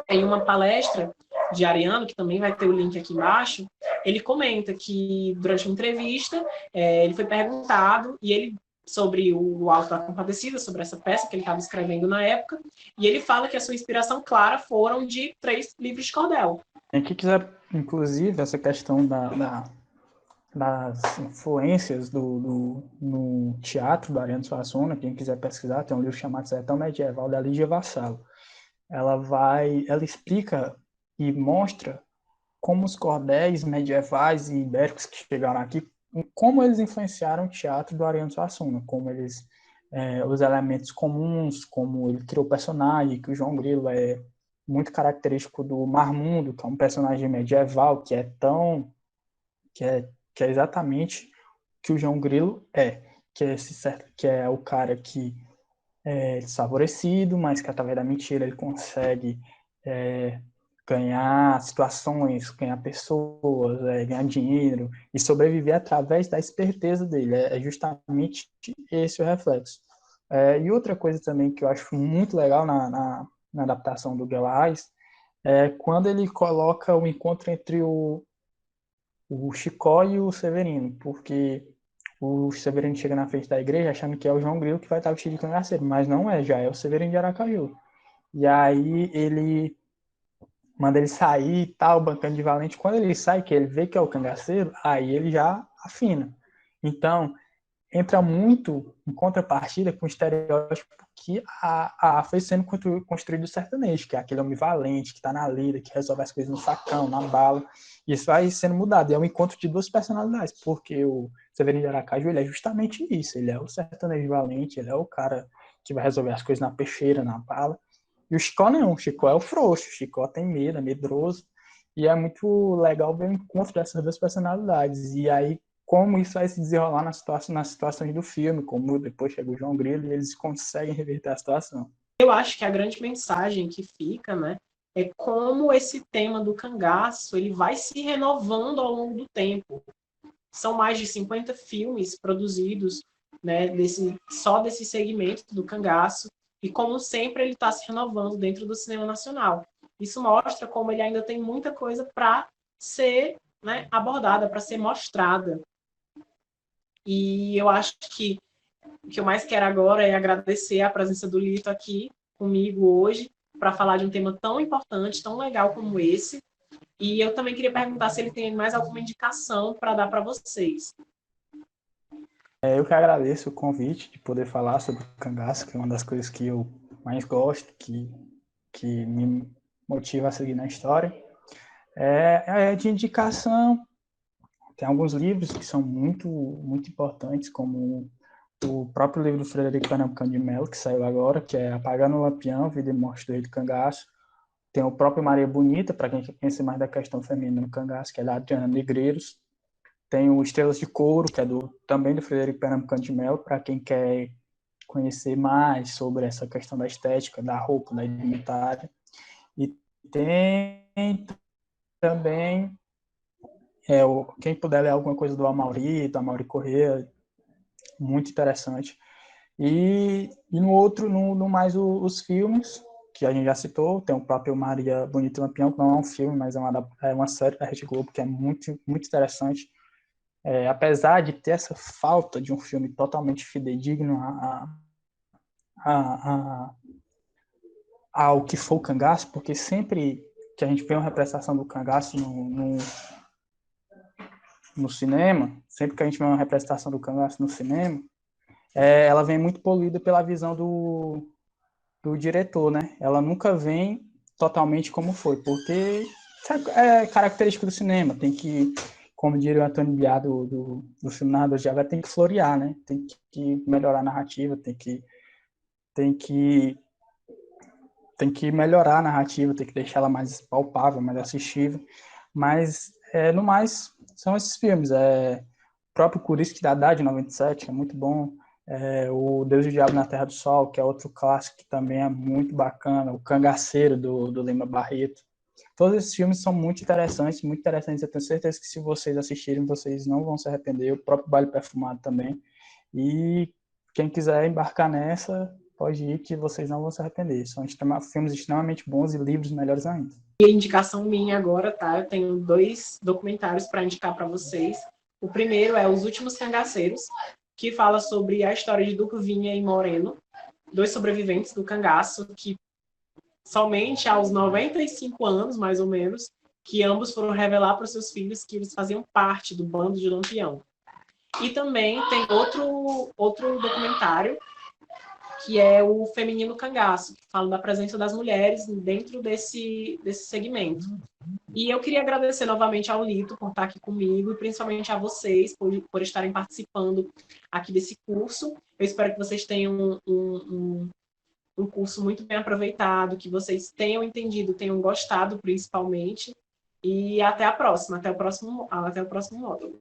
em uma palestra de Ariano, que também vai ter o link aqui embaixo, ele comenta que durante uma entrevista ele foi perguntado e ele sobre o Alto da Compadecida, sobre essa peça que ele estava escrevendo na época, e ele fala que a sua inspiração clara foram de 3 livros de cordel. Quem quiser, inclusive, essa questão das influências no teatro do Ariano Suassuna, quem quiser pesquisar, tem um livro chamado Sertão Medieval, da Lígia Vassalo. Ela explica e mostra como os cordéis medievais e ibéricos que chegaram aqui, como eles influenciaram o teatro do Ariano Suassuna, como eles, os elementos comuns, como ele criou o personagem, que o João Grilo é muito característico do Marmundo, que é um personagem medieval que é exatamente o que o João Grilo que é o cara que é desfavorecido, mas que através da mentira ele consegue ganhar situações, ganhar pessoas, ganhar dinheiro e sobreviver através da esperteza dele. É justamente esse o reflexo. E outra coisa também que eu acho muito legal na adaptação do Galahad é quando ele coloca o encontro entre o Chicó e o Severino, porque o Severino chega na frente da igreja achando que é o João Grilo que vai estar vestido de cangaceiro, mas não é, já é o Severino de Aracaju. E aí ele manda ele sair e tal, bancando de valente. Quando ele sai, que ele vê que é o cangaceiro, aí ele já afina. Então, entra muito em contrapartida com o estereótipo que foi sendo construído o sertanejo, que é aquele homem valente, que está na lida, que resolve as coisas no facão, na bala. E isso vai sendo mudado. E é um encontro de duas personalidades, porque o Severino de Aracaju, ele é justamente isso. Ele é o sertanejo valente, ele é o cara que vai resolver as coisas na peixeira, na bala. E o Chicó não, o Chicó é o frouxo, o Chicó tem medo, é medroso. E é muito legal ver o encontro dessas duas personalidades. E aí, como isso vai se desenrolar nas situações do filme, como depois chega o João Grilo e eles conseguem reverter a situação. Eu acho que a grande mensagem que fica, né, é como esse tema do cangaço ele vai se renovando ao longo do tempo. São mais de 50 filmes produzidos, né, só desse segmento do cangaço, e como sempre ele está se renovando dentro do cinema nacional. Isso mostra como ele ainda tem muita coisa para ser, né, abordada, para ser mostrada. E eu acho que o que eu mais quero agora é agradecer a presença do Lito aqui comigo hoje para falar de um tema tão importante, tão legal como esse. E eu também queria perguntar se ele tem mais alguma indicação para dar para vocês. Eu que agradeço o convite de poder falar sobre o cangaço, que é uma das coisas que eu mais gosto, que me motiva a seguir na história. De indicação, tem alguns livros que são muito importantes, como o próprio livro do Frederico Pernambucano de Mello, que saiu agora, que é Apagando o Lampião, Vida e Morte do Rei do Cangaço. Tem o próprio Maria Bonita, para quem quer conhecer mais da questão feminina no cangaço, que é da Adriana Negreiros. Tem o Estrelas de Couro, que é também do Frederico Pernambucano de Mello, para quem quer conhecer mais sobre essa questão da estética, da roupa, da indumentária. E tem também, quem puder ler alguma coisa do Amaury Corrêa, muito interessante. E no mais os filmes, que a gente já citou, tem o próprio Maria Bonita e Lampião, que não é um filme, mas é uma série da Rede Globo, que é muito interessante. Apesar de ter essa falta de um filme totalmente fidedigno ao que for o cangaço, porque sempre que a gente vê uma representação do cangaço no cinema, sempre que a gente vê uma representação do cangaço no cinema, ela vem muito poluída pela visão do diretor, né? Ela nunca vem totalmente como foi, porque é característica do cinema, tem que, como diria o Antônio Biá do filme Narrador de Água, tem que florear, né? Tem que melhorar a narrativa, tem que melhorar a narrativa, tem que deixar ela mais palpável, mais assistível, mas no mais são esses filmes, o próprio Curice da Haddad, de 97, que é muito bom, o Deus e o Diabo na Terra do Sol, que é outro clássico que também é muito bacana, o Cangaceiro, do Lima Barreto. Todos esses filmes são muito interessantes, eu tenho certeza que se vocês assistirem, vocês não vão se arrepender, o próprio Baile Perfumado também, e quem quiser embarcar nessa, pode ir que vocês não vão se arrepender, são filmes extremamente bons e livros melhores ainda. E a indicação minha agora, tá? Eu tenho 2 documentários para indicar para vocês. O primeiro é Os Últimos Cangaceiros, que fala sobre a história de Duco Vinha e Moreno, 2 sobreviventes do cangaço, que somente aos 95 anos, mais ou menos, que ambos foram revelar para os seus filhos que eles faziam parte do bando de Lampião. E também tem outro documentário, que é o Feminino Cangaço, que fala da presença das mulheres dentro desse segmento. E eu queria agradecer novamente ao Lito por estar aqui comigo e principalmente a vocês por estarem participando aqui desse curso. Eu espero que vocês tenham um curso muito bem aproveitado, que vocês tenham entendido, tenham gostado principalmente. E até a próxima, até o próximo módulo.